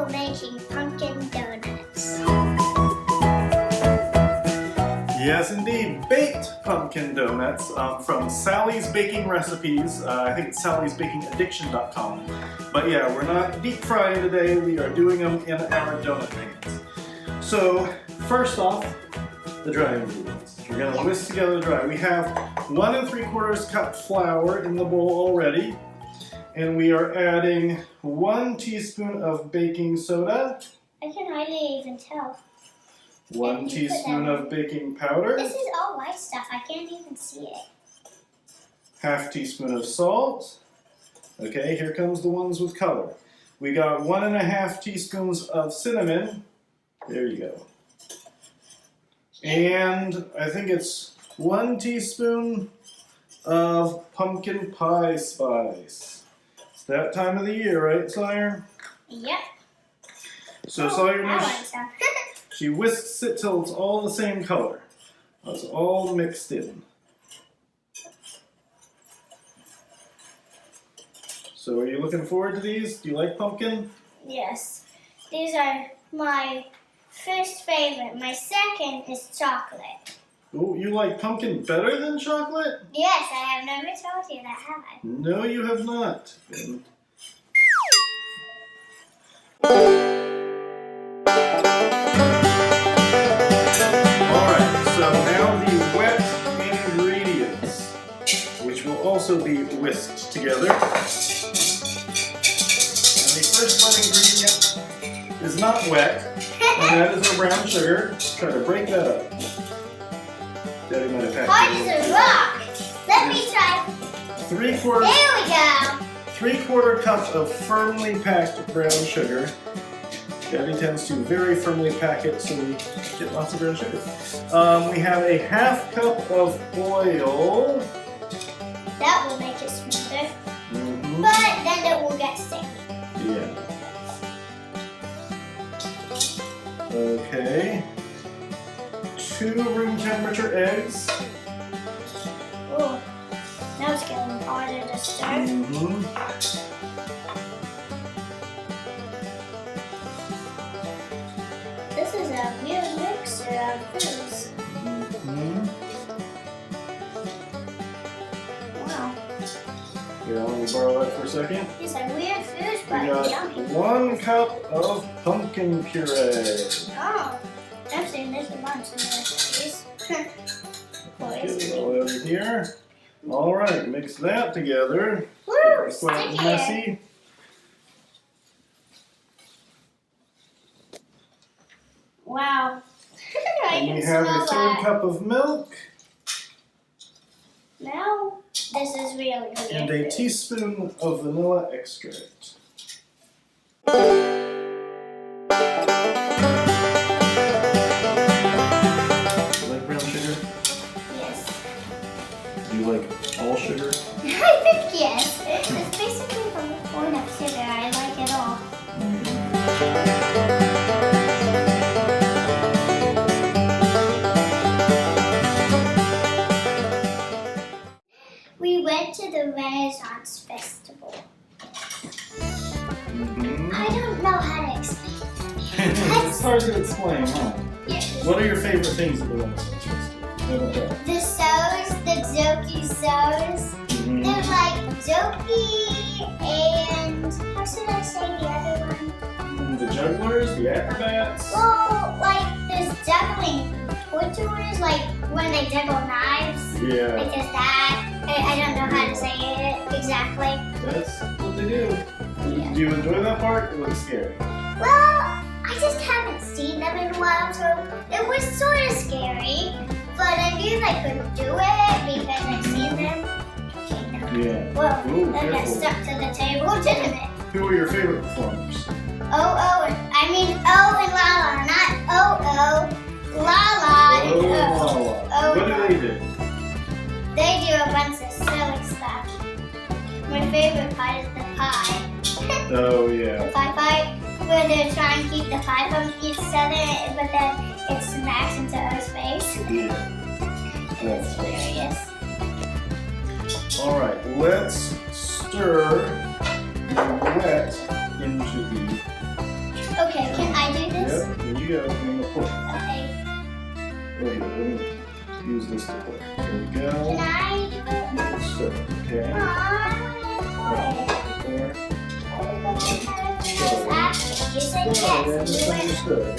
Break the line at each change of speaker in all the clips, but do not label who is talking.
we're making pumpkin donuts.
Yes, indeed, baked pumpkin donuts from Sally's Baking Recipes. I think it's sallysbakingaddiction.com. But yeah, we're not deep frying today. We are doing them in our donut pans. So first off, the dry ingredients. We're going to whisk together the dry. We have 1 3/4 cup flour in the bowl already. And we are adding 1 teaspoon of baking soda.
I can hardly even tell.
1 teaspoon of baking powder.
This is all white stuff. I can't even see it.
1/2 teaspoon of salt. Okay, here comes the ones with color. We got 1 1/2 teaspoons of cinnamon. There you go. And I think it's 1 teaspoon of pumpkin pie spice. It's that time of the year, right, Sawyer?
Yep.
So Sawyer knows.
Some.
She whisks it till it's all the same color. It's all mixed in. So are you looking forward to these? Do you like pumpkin?
Yes. These are my first favorite. My second is chocolate.
Oh, you like pumpkin better than chocolate?
Yes, I have never told you that, have I?
No, you have not. Also be whisked together. And the first wet ingredient is not wet, and that is our brown sugar. Try to break that up. Daddy might have packed
hard as a rock. Let me try.
3/4.
There we go.
3/4 cup of firmly packed brown sugar. Daddy tends to very firmly pack it so we get lots of brown sugar. We have a 1/2 cup of oil.
That will make it smoother, but then it will get sticky.
Yeah. Okay. 2 room temperature eggs.
Oh, now it's getting harder to stir. This is a weird mixture of foods.
Here, let me borrow that for a second.
These are weird foods,
We
but
got
yummy.
1 cup of pumpkin puree.
Oh, I've seen this a bunch in the recipes.
Get it all over here. All right, mix that together.
Woo,
It's quite
sticky.
messy.
Wow. I
And
can
we have
smell
a 3rd
that.
cup of milk.
Now, this is really good.
And a teaspoon of vanilla extract. You like brown sugar?
Yes.
Do you like all sugar?
I think yes. It's basically the point of sugar. I like it all. We went to the Renaissance Festival. I don't know how to explain it.
It's hard to explain, huh?
Yes.
What are your favorite things at the Renaissance Festival?
The sows, the jokey sows. They're like jokey and how should I say the other one?
The jugglers, the acrobats.
Well, like there's juggling tours, like when they juggle knives.
Yeah.
Like there's that. I don't know how to say it exactly.
That's what they do.
Yeah.
Do you enjoy that part? It looks scary.
Well, I just haven't seen them in a while, so it was sort of scary. But I knew I couldn't do it because I've seen them.
Yeah.
Well,
Ooh,
then I
careful.
stuck to the table, didn't it?
Who are your favorite performers?
Oh, and Lala, not Lala and
Lala. What do they do?
They do a bunch of silly stuff. My favorite part is the pie.
Oh, yeah.
The pie, where they're trying to keep the pie from each other, but then it smacks into O's face.
Yeah.
It's hilarious.
All right, let's stir the wet into the go. I'm going to pour.
Okay.
Wait, let me use this to pour. There we go.
Can I do it?
Stir it, okay?
Aw, I want to pour it. You said yes. Do it.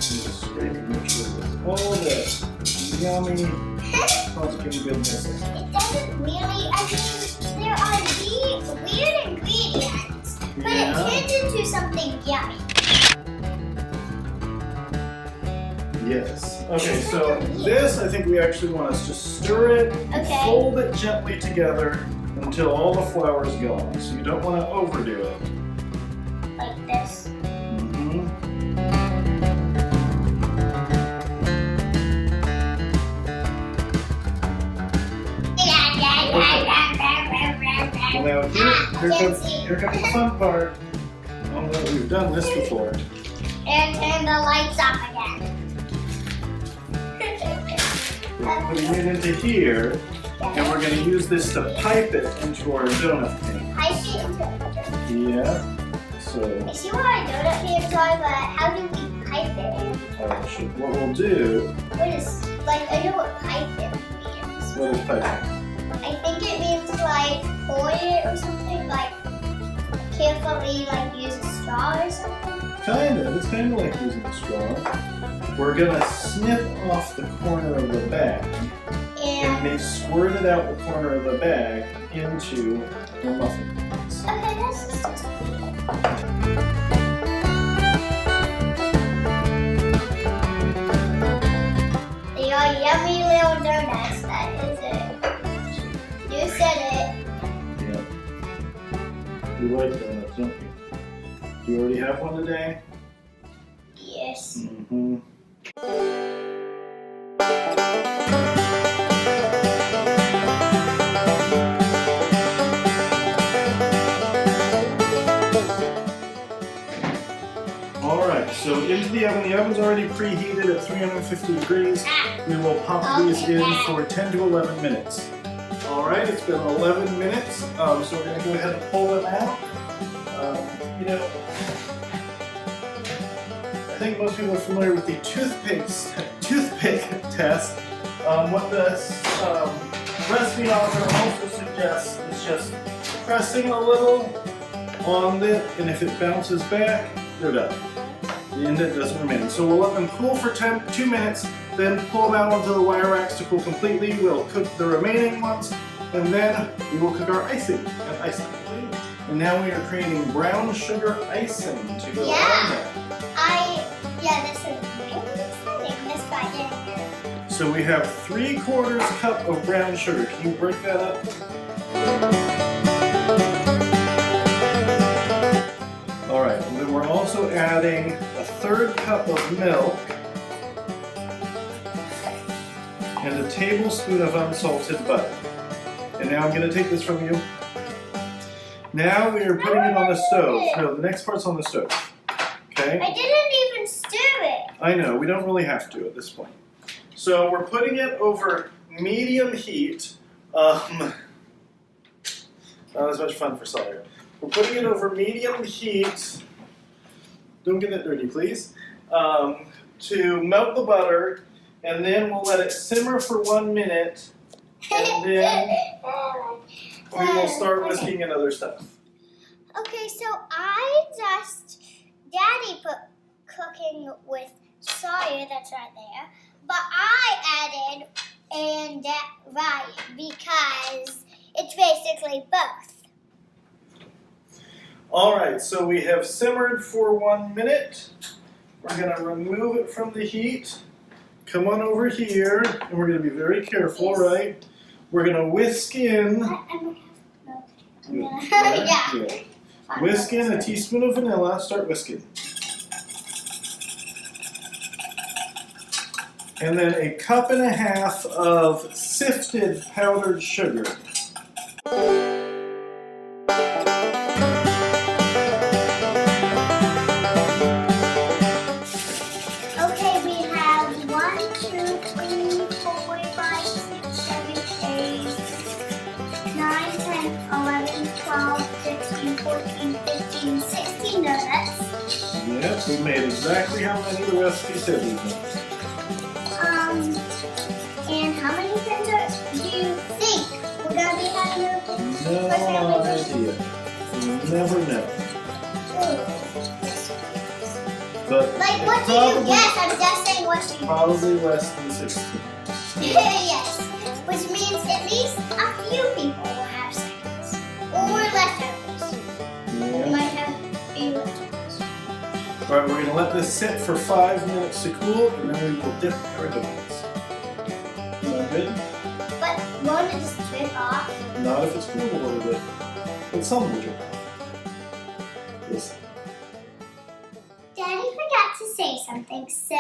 Just scrape and make sure there's all that yummy pumpkin goodness.
It doesn't really, I mean, there are these weird ingredients, but it turns into something yummy.
Yes. Okay, so this I think we actually want to just stir it and fold it gently together until all the flour is gone. So you don't want to overdo it.
Like this.
Mm-hmm. Well, now here comes the fun part. Oh no, we've done this before.
And turn the lights off again.
We're putting it into here, and we're going to use this to pipe it into our donut pan.
Pipe it into
Yeah. So
I see what our donut pans are, but how do we pipe it in?
what we'll do.
What is, like, I know what piping means.
What is piping?
I think it means like pour it or something, like carefully like use a straw or something.
Kind of. It's kind of like using a straw. We're going to snip off the corner of the bag and then squirt it out the corner of the bag into the muffin pans.
Okay, that's just They are yummy little donuts, that is it. You said it.
Yeah. You like donuts, don't you? Do you already have one today?
Yes.
Mm-hmm. Alright, so into the oven. The oven's already preheated at 350 degrees. We will pop these in for 10 to 11 minutes. Alright, it's been 11 minutes, so we're going to go ahead and pull them out. You know, I think most people are familiar with the toothpick test. What the recipe author also suggests is just pressing a little on it, and if it bounces back, they're done. The indent doesn't remain. So we'll let them cool for 2 minutes, then pull them out onto the wire racks to cool completely. We'll cook the remaining ones, and then we will cook our icing and icing. And now we are creating brown sugar icing to go on there.
This is really exciting, this part in here.
So we have 3/4 cup of brown sugar. Can you break that up? All right, and then we're also adding a 1/3 cup of milk and a tablespoon of unsalted butter. And now I'm going to take this from you. Now we are putting it on the stove. No, the next part's on the stove. Okay?
I didn't even stir it.
I know, we don't really have to at this point. So we're putting it over medium heat. Not as much fun for Sawyer. We're putting it over medium heat. Don't get it dirty, please. To melt the butter, and then we'll let it simmer for 1 minute, and then we will start whisking and other stuff.
Okay, so Daddy put cooking with Sawyer, that's right there, but I added and Ryan because it's basically both.
Alright, so we have simmered for 1 minute. We're going to remove it from the heat. Come on over here, and we're going to be very careful, right? We're going to whisk in. Whisk in a teaspoon of vanilla. Start whisking. And then 1.5 cups of sifted powdered sugar.
Okay, we have 1, 2, 3, 4, 5, 6, 7, 8, 9, 10, 11, 12, 13, 14, 15, 16 donuts.
Yep, we made exactly how many the recipe said we made.
And how many pins do you think we're going to be having open?
No idea. We'll never know. But
Like, what do you guess? I'm guessing what you
probably less than 16.
Yes, which means at least a few people will have seconds. Or leftovers.
Yeah.
We might have a few leftovers.
Alright, we're going to let this sit for 5 minutes to cool, and then we will dip our donuts. Sound good?
But won't it just drip off?
Not if it's cooled a little bit. But some will drip off. We'll see.
Daddy forgot to say something, so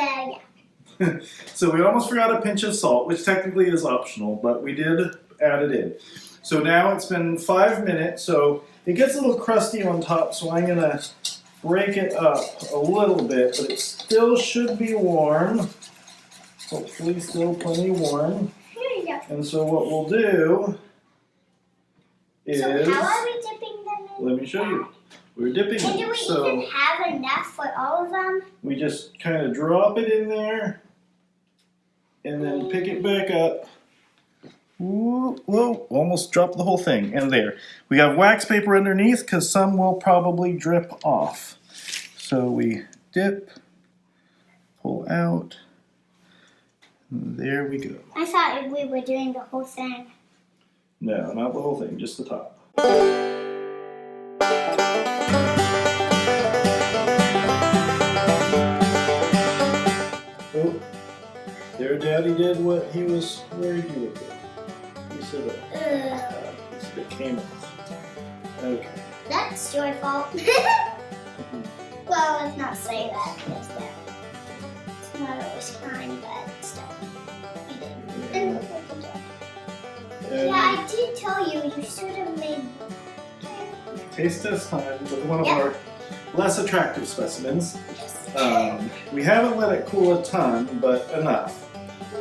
yeah.
So we almost forgot a pinch of salt, which technically is optional, but we did add it in. So now it's been 5 minutes, so it gets a little crusty on top, so I'm gonna break it up a little bit, but it still should be warm. Hopefully still plenty warm.
Here you go.
And so what we'll do is...
So how are we dipping them in?
Let me show you. We're dipping
And do
it,
we
so
even have enough for all of them?
we just kind of drop it in there and then pick it back up. Ooh, whoa, almost dropped the whole thing. And there. We have wax paper underneath because some will probably drip off. So we dip, pull out, and there we go.
I thought we were doing the whole thing.
No, not the whole thing, just the top. Oh, there Daddy did what he was worried you would do. He said it came off. Okay.
That's your fault. Well, let's not say that because it's not always kind, but still. You did. Yeah, I did tell you should have made.
Taste test time with one of our less attractive specimens.
Yes.
We haven't let it cool a ton, but enough.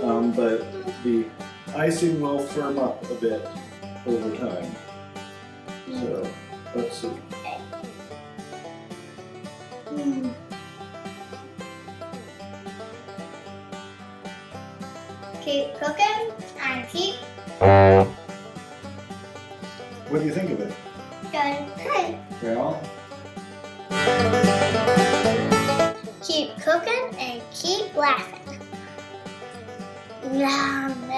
But the icing will firm up a bit over time. So, let's see.
Keep cooking and keep
What do you think of it?
good.
Well,
Keep cooking and keep laughing. Yum.